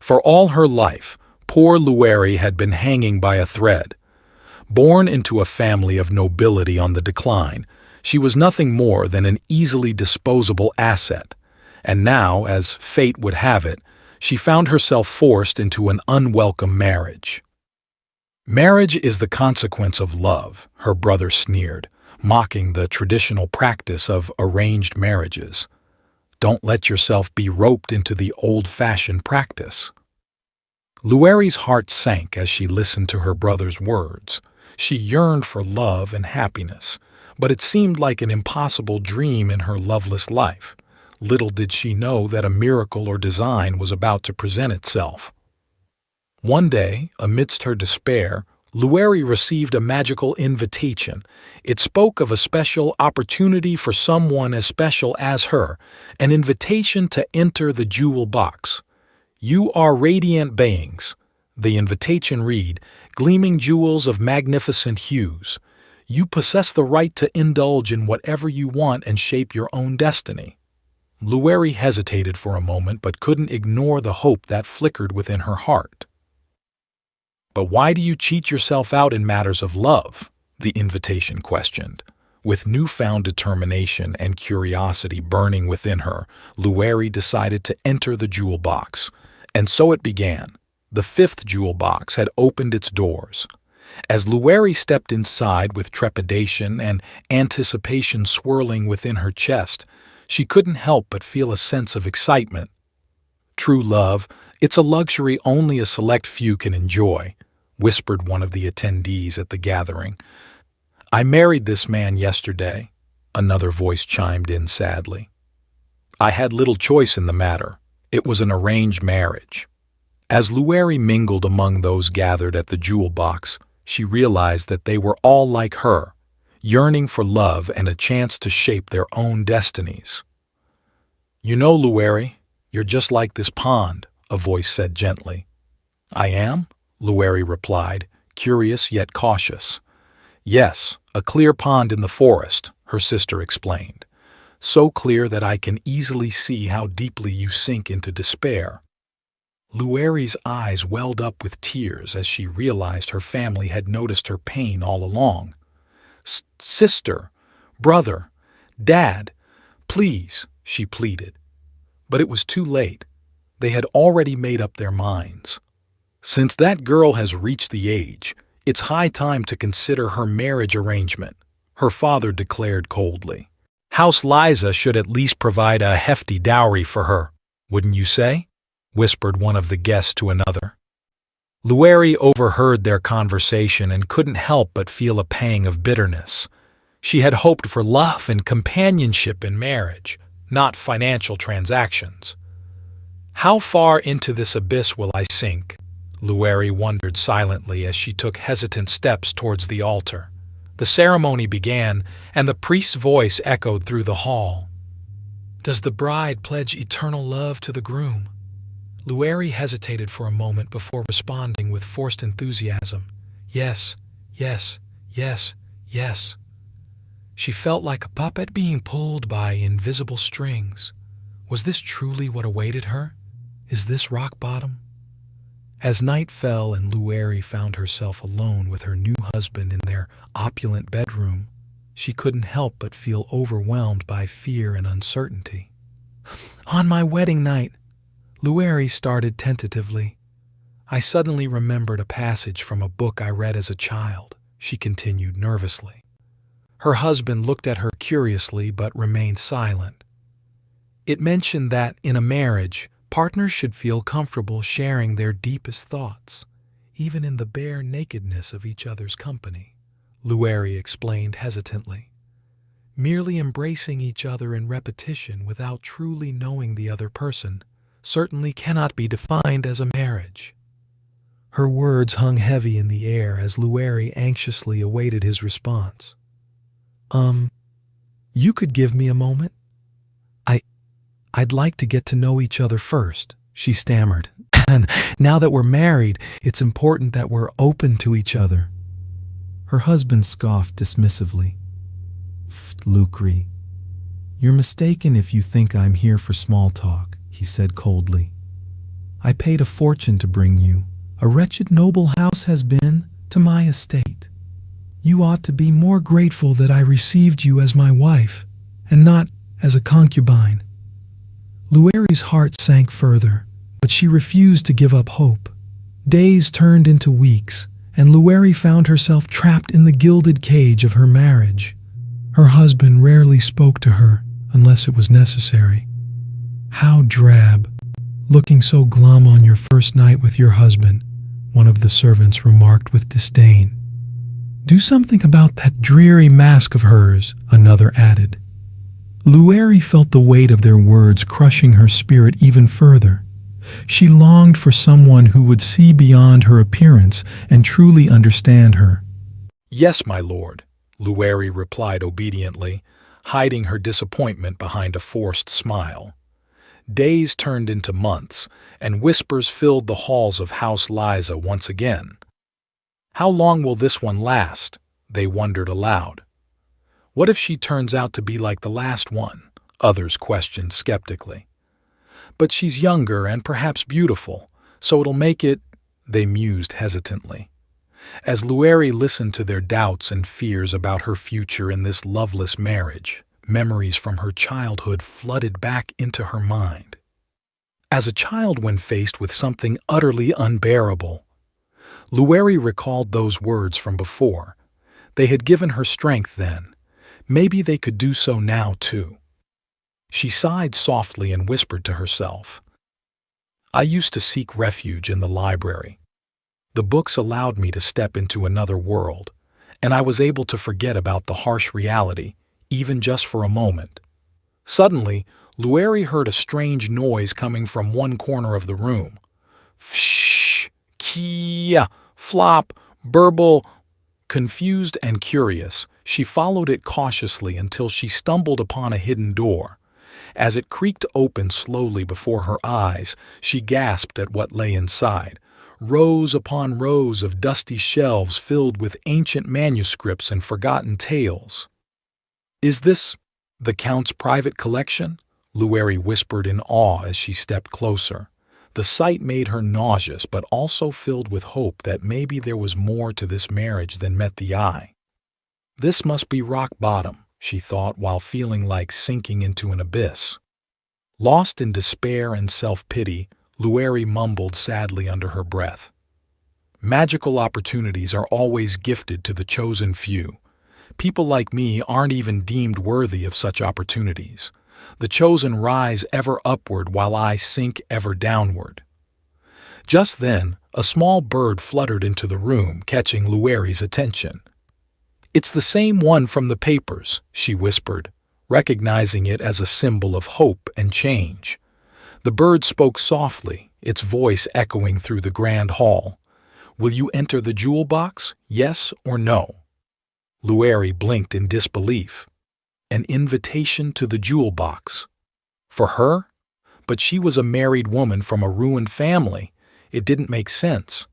For all her life, poor Lueri had been hanging by a thread. Born into a family of nobility on the decline, she was nothing more than an easily disposable asset, and now, as fate would have it, she found herself forced into an unwelcome marriage. "Marriage is the consequence of love," her brother sneered, mocking the traditional practice of arranged marriages. "Don't let yourself be roped into the old-fashioned practice." Lueri's heart sank as she listened to her brother's words. She yearned for love and happiness, but it seemed like an impossible dream in her loveless life. Little did she know that a miracle or design was about to present itself. One day, amidst her despair, Lueri received a magical invitation. It spoke of a special opportunity for someone as special as her, an invitation to enter the jewel box. "You are radiant beings," the invitation read, "gleaming jewels of magnificent hues. You possess the right to indulge in whatever you want and shape your own destiny." Lueri hesitated for a moment but couldn't ignore the hope that flickered within her heart. "But why do you cheat yourself out in matters of love?" the invitation questioned. With newfound determination and curiosity burning within her, Lueri decided to enter the jewel box. And so it began. The fifth jewel box had opened its doors. As Lueri stepped inside with trepidation and anticipation swirling within her chest, she couldn't help but feel a sense of excitement. "True love, it's a luxury only a select few can enjoy," whispered one of the attendees at the gathering. "I married this man yesterday," another voice chimed in sadly. "I had little choice in the matter. It was an arranged marriage." As Lueri mingled among those gathered at the jewel box, she realized that they were all like her, yearning for love and a chance to shape their own destinies. "You know, Lueri, you're just like this pond," a voice said gently. "I am?" Lueri replied, curious yet cautious. "Yes, a clear pond in the forest," her sister explained. "So clear that I can easily see how deeply you sink into despair." Lueri's eyes welled up with tears as she realized her family had noticed her pain all along. "Sister, brother, Dad, please," she pleaded. But it was too late. They had already made up their minds. "Since that girl has reached the age, it's high time to consider her marriage arrangement," her father declared coldly. "House Liza should at least provide a hefty dowry for her, wouldn't you say?" whispered one of the guests to another. Lueri overheard their conversation and couldn't help but feel a pang of bitterness. She had hoped for love and companionship in marriage, not financial transactions. "How far into this abyss will I sink?" Lueri wondered silently as she took hesitant steps towards the altar. The ceremony began, and the priest's voice echoed through the hall. "Does the bride pledge eternal love to the groom?" Lueri hesitated for a moment before responding with forced enthusiasm. "Yes, yes, yes, yes." She felt like a puppet being pulled by invisible strings. Was this truly what awaited her? Is this rock bottom? As night fell and Lueri found herself alone with her new husband in their opulent bedroom, she couldn't help but feel overwhelmed by fear and uncertainty. "On my wedding night," Lueri started tentatively, "I suddenly remembered a passage from a book I read as a child," she continued nervously. Her husband looked at her curiously but remained silent. "It mentioned that, in a marriage, partners should feel comfortable sharing their deepest thoughts, even in the bare nakedness of each other's company," Lueri explained hesitantly. "Merely embracing each other in repetition without truly knowing the other person certainly cannot be defined as a marriage." Her words hung heavy in the air as Lueri anxiously awaited his response. You could give me a moment? I'd like to get to know each other first," she stammered. "And now that we're married, it's important that we're open to each other." Her husband scoffed dismissively. "Lucre, you're mistaken if you think I'm here for small talk," he said coldly. I paid a fortune to bring you. A wretched noble house has been to my estate. You ought to be more grateful that I received you as my wife, and not as a concubine." Lueri's heart sank further, but she refused to give up hope. Days turned into weeks, and Lueri found herself trapped in the gilded cage of her marriage. Her husband rarely spoke to her unless it was necessary. "How drab, looking so glum on your first night with your husband," one of the servants remarked with disdain. "Do something about that dreary mask of hers," another added. Lueri felt the weight of their words crushing her spirit even further. She longed for someone who would see beyond her appearance and truly understand her. "Yes, my lord," Lueri replied obediently, hiding her disappointment behind a forced smile. Days turned into months, and whispers filled the halls of House Liza once again. "How long will this one last?" they wondered aloud. "What if she turns out to be like the last one?" others questioned skeptically. "But she's younger and perhaps beautiful, so it'll make it," they mused hesitantly. As Lueri listened to their doubts and fears about her future in this loveless marriage, memories from her childhood flooded back into her mind. As a child when faced with something utterly unbearable, Lueri recalled those words from before. They had given her strength then. Maybe they could do so now too. She sighed softly and whispered to herself, "I used to seek refuge in the library. The books allowed me to step into another world, and I was able to forget about the harsh reality, even just for a moment." Suddenly, Lueri heard a strange noise coming from one corner of the room. Fsh, kia, flop, burble. Confused and curious, she followed it cautiously until she stumbled upon a hidden door. As it creaked open slowly before her eyes, she gasped at what lay inside. Rows upon rows of dusty shelves filled with ancient manuscripts and forgotten tales. "Is this the Count's private collection?" Lueri whispered in awe as she stepped closer. The sight made her nauseous but also filled with hope that maybe there was more to this marriage than met the eye. "This must be rock bottom," she thought while feeling like sinking into an abyss. Lost in despair and self-pity, Lueri mumbled sadly under her breath. "Magical opportunities are always gifted to the chosen few. People like me aren't even deemed worthy of such opportunities. The chosen rise ever upward while I sink ever downward." Just then, a small bird fluttered into the room, catching Lueri's attention. "It's the same one from the papers," she whispered, recognizing it as a symbol of hope and change. The bird spoke softly, its voice echoing through the grand hall. "Will you enter the jewel box, yes or no?" Lueri blinked in disbelief. An invitation to the jewel box. For her? But she was a married woman from a ruined family. It didn't make sense.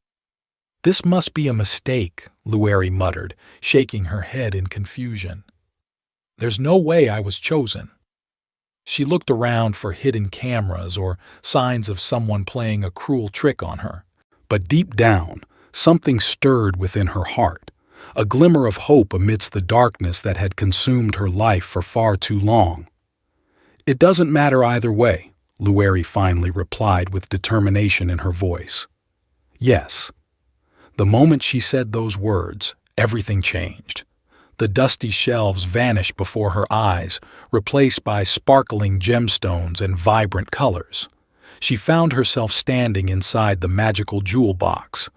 "This must be a mistake," Lueri muttered, shaking her head in confusion. "There's no way I was chosen." She looked around for hidden cameras or signs of someone playing a cruel trick on her. But deep down, something stirred within her heart, a glimmer of hope amidst the darkness that had consumed her life for far too long. "It doesn't matter either way," Lueri finally replied with determination in her voice. "Yes." The moment she said those words, everything changed. The dusty shelves vanished before her eyes, replaced by sparkling gemstones and vibrant colors. She found herself standing inside the magical jewel box.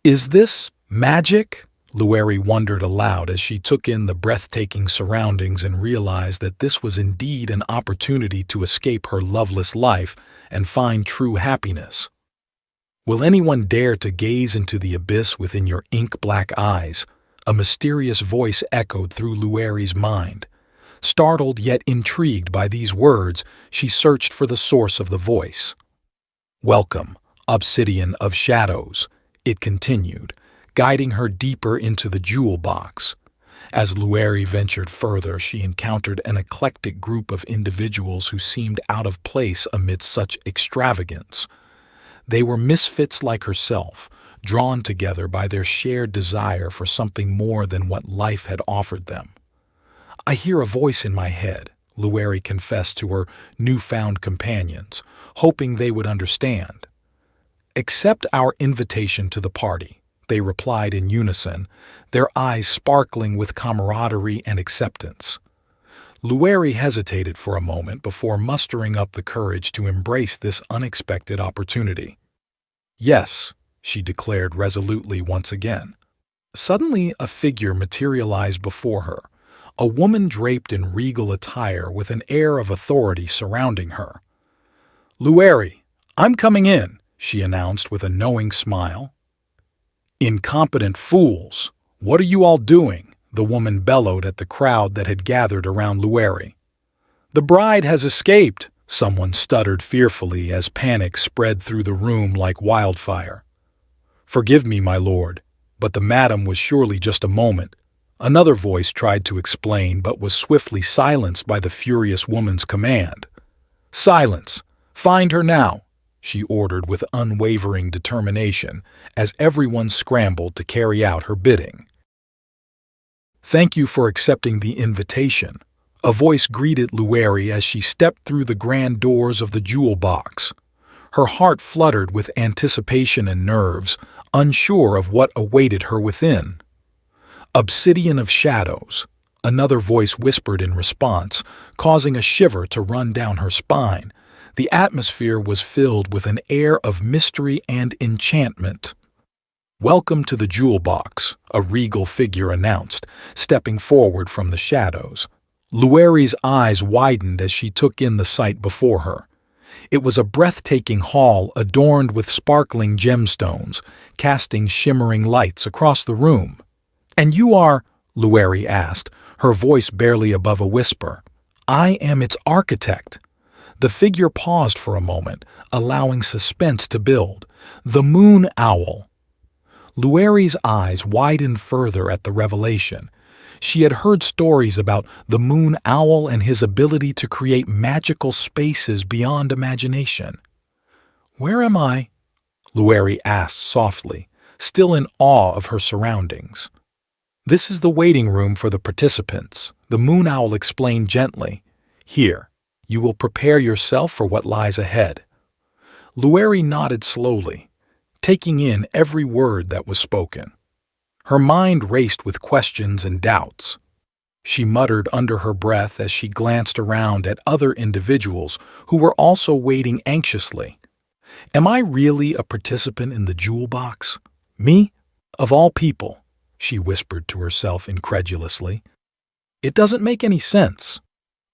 "Is this magic?" Lueri wondered aloud as she took in the breathtaking surroundings and realized that this was indeed an opportunity to escape her loveless life and find true happiness. "Will anyone dare to gaze into the abyss within your ink-black eyes?" A mysterious voice echoed through Lueri's mind. Startled yet intrigued by these words, she searched for the source of the voice. "Welcome, obsidian of shadows," it continued, guiding her deeper into the jewel box. As Lueri ventured further, she encountered an eclectic group of individuals who seemed out of place amidst such extravagance. They were misfits like herself, drawn together by their shared desire for something more than what life had offered them. "I hear a voice in my head," Lueri confessed to her newfound companions, hoping they would understand. "Accept our invitation to the party," they replied in unison, their eyes sparkling with camaraderie and acceptance. Lueri hesitated for a moment before mustering up the courage to embrace this unexpected opportunity. "Yes," she declared resolutely once again. Suddenly a figure materialized before her, a woman draped in regal attire with an air of authority surrounding her. "Lueri, I'm coming in," she announced with a knowing smile. "Incompetent fools! What are you all doing?" the woman bellowed at the crowd that had gathered around Lueri. "The bride has escaped," someone stuttered fearfully as panic spread through the room like wildfire. "Forgive me, my lord, but the madam was surely just a moment," another voice tried to explain but was swiftly silenced by the furious woman's command. "Silence! Find her now!" she ordered with unwavering determination as everyone scrambled to carry out her bidding. "Thank you for accepting the invitation," a voice greeted Lueri as she stepped through the grand doors of the jewel box. Her heart fluttered with anticipation and nerves, unsure of what awaited her within. "Obsidian of shadows," another voice whispered in response, causing a shiver to run down her spine. The atmosphere was filled with an air of mystery and enchantment. "Welcome to the jewel box," a regal figure announced, stepping forward from the shadows. Lueri's eyes widened as she took in the sight before her. It was a breathtaking hall adorned with sparkling gemstones, casting shimmering lights across the room. "And you are?" Lueri asked, her voice barely above a whisper. "I am its architect." The figure paused for a moment, allowing suspense to build. "The Moon Owl." Lueri's eyes widened further at the revelation. She had heard stories about the Moon Owl and his ability to create magical spaces beyond imagination. "Where am I?" Lueri asked softly, still in awe of her surroundings. "This is the waiting room for the participants," the Moon Owl explained gently. "Here, you will prepare yourself for what lies ahead." Lueri nodded slowly, taking in every word that was spoken. Her mind raced with questions and doubts. She muttered under her breath as she glanced around at other individuals who were also waiting anxiously. "Am I really a participant in the jewel box? Me? Of all people?" she whispered to herself incredulously. "It doesn't make any sense.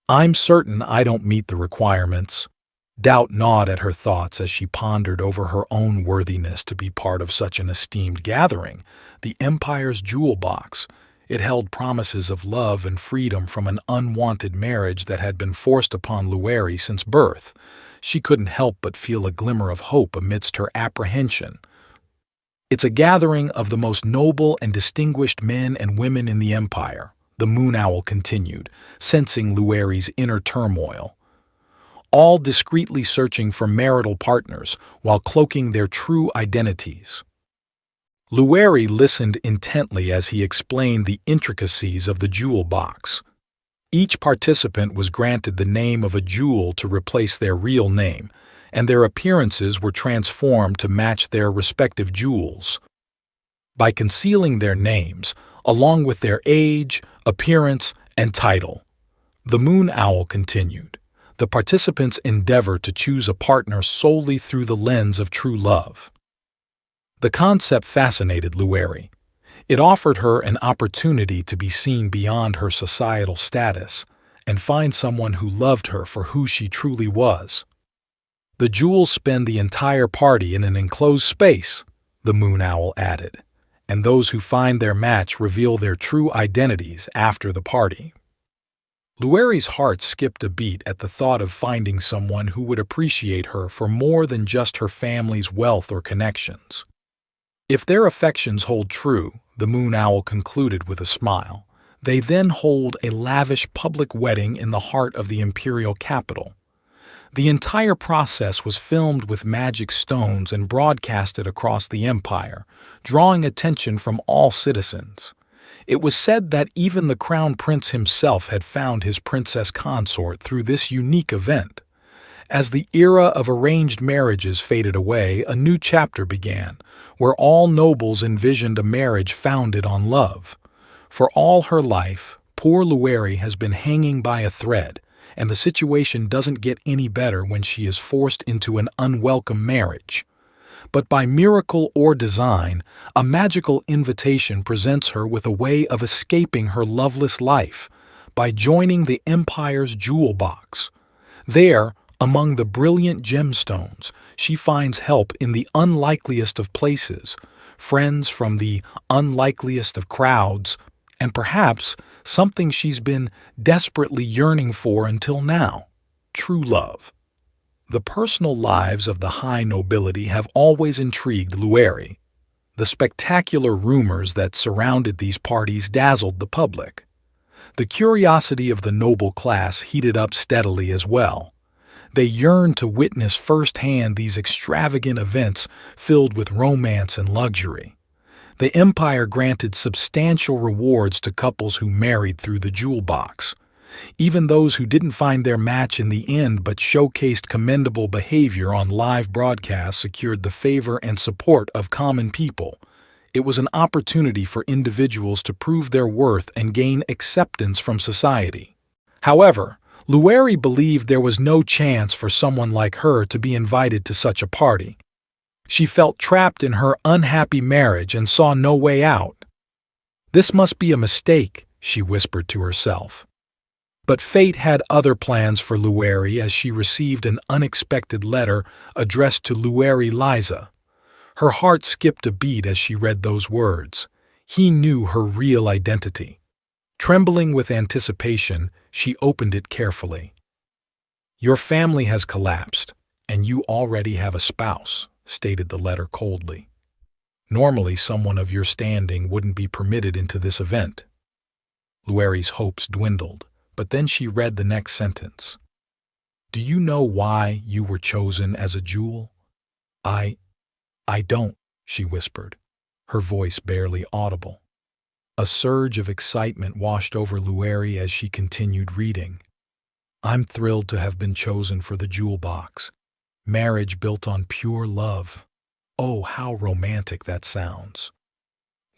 I'm certain I don't meet the requirements." Doubt gnawed at her thoughts as she pondered over her own worthiness to be part of such an esteemed gathering, the Empire's jewel box. It held promises of love and freedom from an unwanted marriage that had been forced upon Lueri since birth. She couldn't help but feel a glimmer of hope amidst her apprehension. "It's a gathering of the most noble and distinguished men and women in the Empire," the Moon Owl continued, sensing Lueri's inner turmoil. "All discreetly searching for marital partners while cloaking their true identities." Lueri listened intently as he explained the intricacies of the jewel box. Each participant was granted the name of a jewel to replace their real name, and their appearances were transformed to match their respective jewels. By concealing their names, along with their age, appearance, and title, the Moon Owl continued, the participants endeavor to choose a partner solely through the lens of true love. The concept fascinated Lueri. It offered her an opportunity to be seen beyond her societal status and find someone who loved her for who she truly was. "The jewels spend the entire party in an enclosed space," the Moon Owl added, "and those who find their match reveal their true identities after the party." Lueri's heart skipped a beat at the thought of finding someone who would appreciate her for more than just her family's wealth or connections. "If their affections hold true," the Moon Owl concluded with a smile, "they then hold a lavish public wedding in the heart of the imperial capital. The entire process was filmed with magic stones and broadcasted across the empire, drawing attention from all citizens. It was said that even the crown prince himself had found his princess consort through this unique event. As the era of arranged marriages faded away, a new chapter began, where all nobles envisioned a marriage founded on love. For all her life, poor Lueri has been hanging by a thread, and the situation doesn't get any better when she is forced into an unwelcome marriage. But by miracle or design, a magical invitation presents her with a way of escaping her loveless life by joining the Empire's jewel box. There, among the brilliant gemstones, she finds help in the unlikeliest of places, friends from the unlikeliest of crowds, and perhaps something she's been desperately yearning for until now: true love. The personal lives of the high nobility have always intrigued Lueri. The spectacular rumors that surrounded these parties dazzled the public. The curiosity of the noble class heated up steadily as well. They yearned to witness firsthand these extravagant events filled with romance and luxury. The empire granted substantial rewards to couples who married through the jewel box. Even those who didn't find their match in the end but showcased commendable behavior on live broadcasts secured the favor and support of common people. It was an opportunity for individuals to prove their worth and gain acceptance from society. However, Lueri believed there was no chance for someone like her to be invited to such a party. She felt trapped in her unhappy marriage and saw no way out. "This must be a mistake," she whispered to herself. But fate had other plans for Lueri as she received an unexpected letter addressed to Lueri Liza. Her heart skipped a beat as she read those words. He knew her real identity. Trembling with anticipation, she opened it carefully. "Your family has collapsed, and you already have a spouse," stated the letter coldly. "Normally, someone of your standing wouldn't be permitted into this event." Lueri's hopes dwindled, but then she read the next sentence. "Do you know why you were chosen as a jewel?" I don't," she whispered, her voice barely audible. A surge of excitement washed over Lueri as she continued reading. "I'm thrilled to have been chosen for the jewel box. Marriage built on pure love. Oh, how romantic that sounds."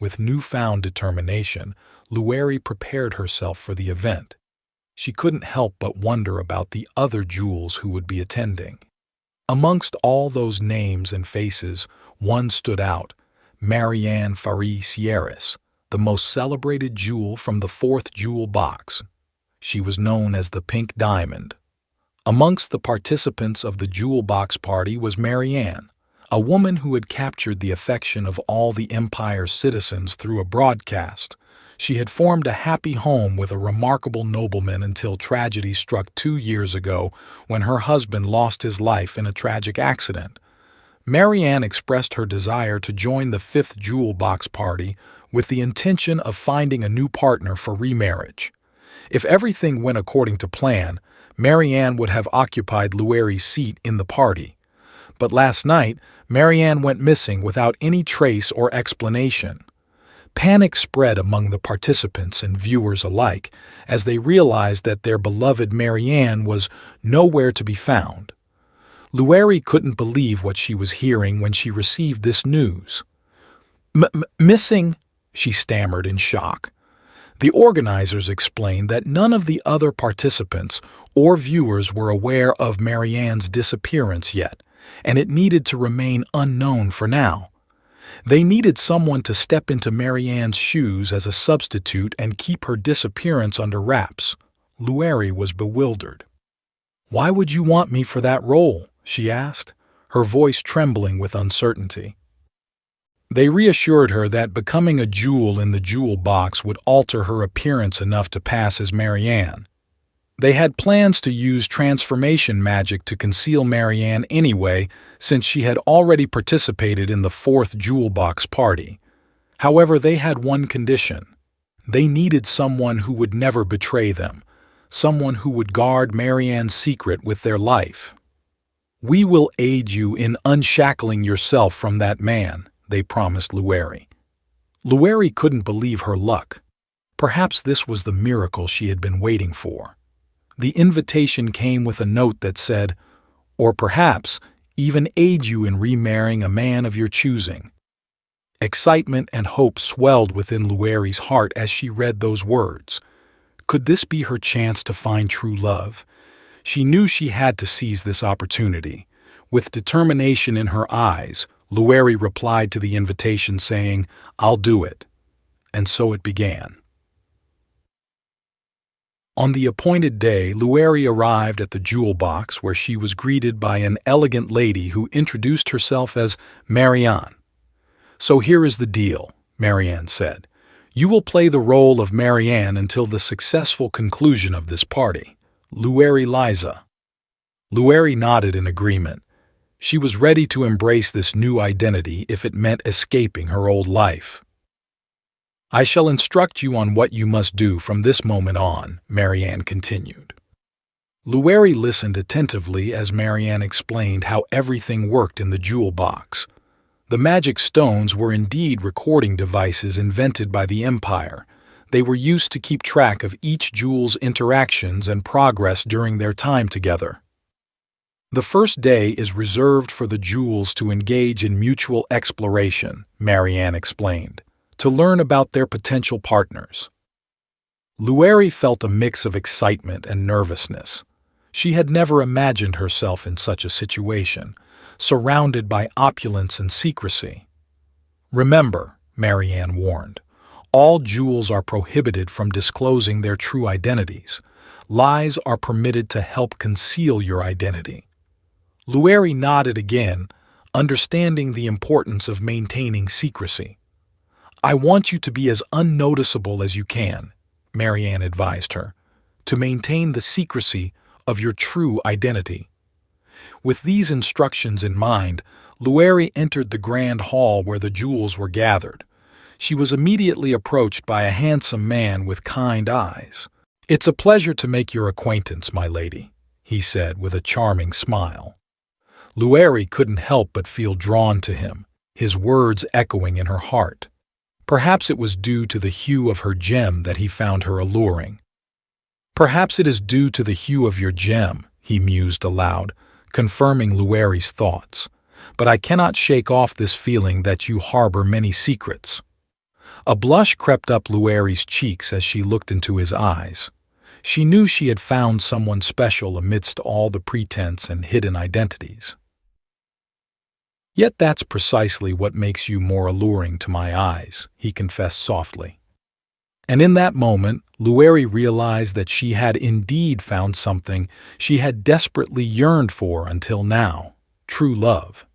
With newfound determination, Lueri prepared herself for the event. She couldn't help but wonder about the other jewels who would be attending. Amongst all those names and faces, one stood out: Marianne Faris Yeris, the most celebrated jewel from the fourth jewel box. She was known as the Pink Diamond. Amongst the participants of the jewel box party was Marianne, a woman who had captured the affection of all the Empire's citizens through a broadcast. She had formed a happy home with a remarkable nobleman until tragedy struck 2 years ago when her husband lost his life in a tragic accident. Marianne expressed her desire to join the fifth jewel box party with the intention of finding a new partner for remarriage. If everything went according to plan, Marianne would have occupied Lueri's seat in the party. But last night, Marianne went missing without any trace or explanation. Panic spread among the participants and viewers alike as they realized that their beloved Marianne was nowhere to be found. Lueri couldn't believe what she was hearing when she received this news. Missing?" she stammered in shock. The organizers explained that none of the other participants or viewers were aware of Marianne's disappearance yet, and it needed to remain unknown for now. They needed someone to step into Marianne's shoes as a substitute and keep her disappearance under wraps. Lueri was bewildered. "Why would you want me for that role?" she asked, her voice trembling with uncertainty. They reassured her that becoming a jewel in the jewel box would alter her appearance enough to pass as Marianne. They had plans to use transformation magic to conceal Marianne anyway, since she had already participated in the fourth jewel box party. However, they had one condition. They needed someone who would never betray them, someone who would guard Marianne's secret with their life. "We will aid you in unshackling yourself from that man," they promised Lueri. Lueri couldn't believe her luck. Perhaps this was the miracle she had been waiting for. The invitation came with a note that said, "Or perhaps even aid you in remarrying a man of your choosing." Excitement and hope swelled within Lueri's heart as she read those words. Could this be her chance to find true love? She knew she had to seize this opportunity. With determination in her eyes, Lueri replied to the invitation saying, "I'll do it." And so it began. On the appointed day, Lueri arrived at the jewel box where she was greeted by an elegant lady who introduced herself as Marianne. "So here is the deal," Marianne said. "You will play the role of Marianne until the successful conclusion of this party. Lueri Liza." Lueri nodded in agreement. She was ready to embrace this new identity if it meant escaping her old life. "I shall instruct you on what you must do from this moment on," Marianne continued. Lueri listened attentively as Marianne explained how everything worked in the jewel box. The magic stones were indeed recording devices invented by the Empire. They were used to keep track of each jewel's interactions and progress during their time together. "The first day is reserved for the jewels to engage in mutual exploration," Marianne explained, "to learn about their potential partners." Lueri felt a mix of excitement and nervousness. She had never imagined herself in such a situation, surrounded by opulence and secrecy. "Remember," Marianne warned, "all jewels are prohibited from disclosing their true identities. Lies are permitted to help conceal your identity." Lueri nodded again, understanding the importance of maintaining secrecy. "I want you to be as unnoticeable as you can," Marianne advised her, "to maintain the secrecy of your true identity." With these instructions in mind, Lueri entered the grand hall where the jewels were gathered. She was immediately approached by a handsome man with kind eyes. "It's a pleasure to make your acquaintance, my lady," he said with a charming smile. Lueri couldn't help but feel drawn to him, his words echoing in her heart. Perhaps it was due to the hue of her gem that he found her alluring. "Perhaps it is due to the hue of your gem," he mused aloud, confirming Lueri's thoughts. "But I cannot shake off this feeling that you harbor many secrets." A blush crept up Lueri's cheeks as she looked into his eyes. She knew she had found someone special amidst all the pretense and hidden identities. "Yet that's precisely what makes you more alluring to my eyes," he confessed softly. And in that moment, Lueri realized that she had indeed found something she had desperately yearned for until now: true love.